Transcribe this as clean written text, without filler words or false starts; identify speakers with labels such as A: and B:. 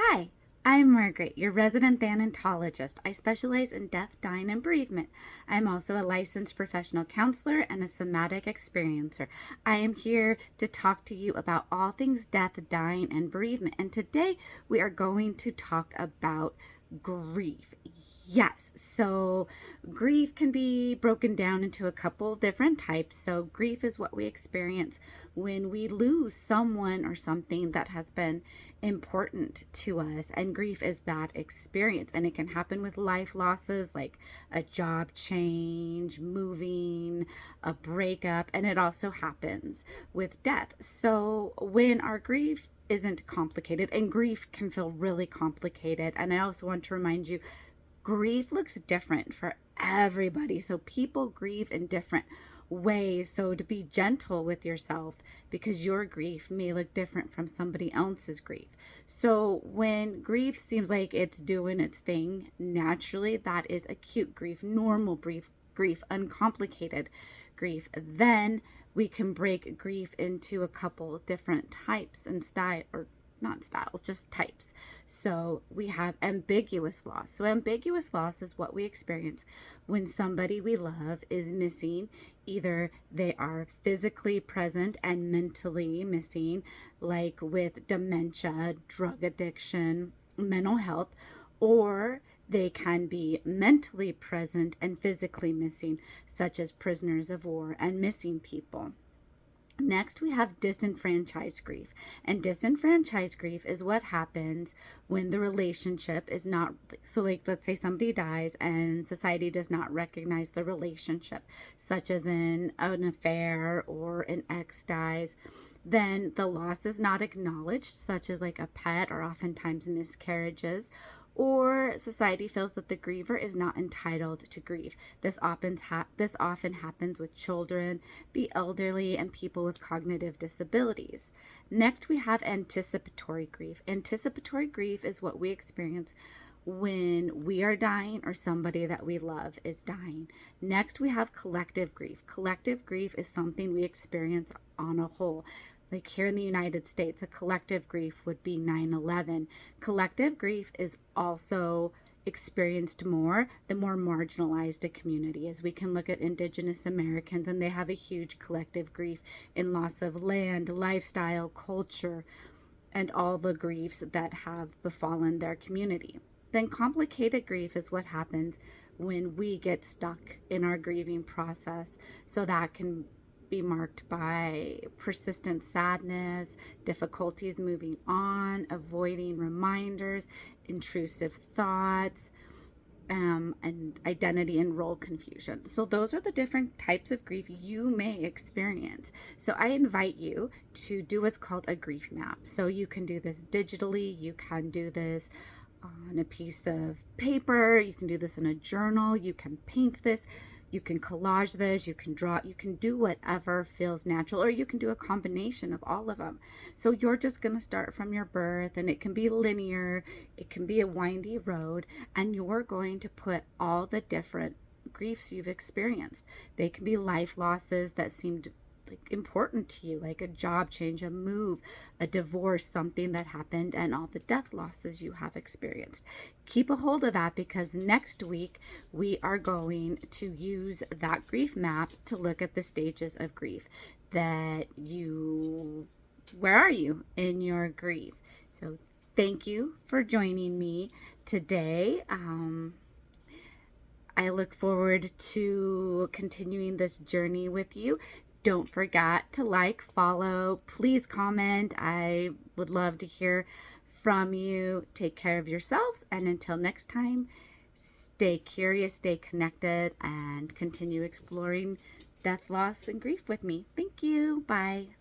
A: Hi, I'm Margaret, your resident thanatologist. I specialize in death, dying, and bereavement. I'm also a licensed professional counselor and a somatic experiencer. I am here to talk to you about all things death, dying, and bereavement. And today we are going to talk about grief. Yes, so grief can be broken down into a couple different types. So, grief is what we experience when we lose someone or something that has been important to us, and grief is that experience. And it can happen with life losses like a job change, moving, a breakup, and it also happens with death. So, when our grief isn't complicated, and grief can feel really complicated, and I also want to remind you grief looks different for everybody. So people grieve in different ways. So to be gentle with yourself because your grief may look different from somebody else's grief. So when grief seems like it's doing its thing naturally, that is acute grief, normal grief, uncomplicated grief. Then we can break grief into a couple different types and style, or not styles, just types. So we have ambiguous loss. So ambiguous loss is what we experience when somebody we love is missing. Either they are physically present and mentally missing, like with dementia, drug addiction, mental health, or they can be mentally present and physically missing, such as prisoners of war and missing people. Next, we have disenfranchised grief. And disenfranchised grief is what happens when the relationship is not, so like let's say somebody dies and society does not recognize the relationship, such as in an affair or an ex dies, then the loss is not acknowledged, such as like a pet or oftentimes miscarriages, or society feels that the griever is not entitled to grieve. This often happens with children, the elderly, and people with cognitive disabilities. Next, we have anticipatory grief. Anticipatory grief is what we experience when we are dying or somebody that we love is dying. Next, we have collective grief. Collective grief is something we experience on a whole. Like here in the United States, a collective grief would be 9/11. Collective grief is also experienced more the more marginalized a community is. We can look at Indigenous Americans, and they have a huge collective grief in loss of land, lifestyle, culture, and all the griefs that have befallen their community. Then complicated grief is what happens when we get stuck in our grieving process. So that can be marked by persistent sadness, difficulties moving on, avoiding reminders, intrusive thoughts, and identity and role confusion. So those are the different types of grief you may experience. So I invite you to do what's called a grief map. So you can do this digitally, you can do this on a piece of paper, you can do this in a journal, you can paint this, you can collage this, you can draw, you can do whatever feels natural, or you can do a combination of all of them. So you're just going to start from your birth, and it can be linear, it can be a windy road, and you're going to put all the different griefs you've experienced. They can be life losses that seemed like important to you, like a job change, a move, a divorce, something that happened, and all the death losses you have experienced. Keep a hold of that, because next week we are going to use that grief map to look at the stages of grief that you, where are you in your grief? So thank you for joining me today. I look forward to continuing this journey with you. Don't forget to like, follow, please comment. I would love to hear from you. Take care of yourselves, and until next time, stay curious, stay connected, and continue exploring death, loss, and grief with me. Thank you. Bye.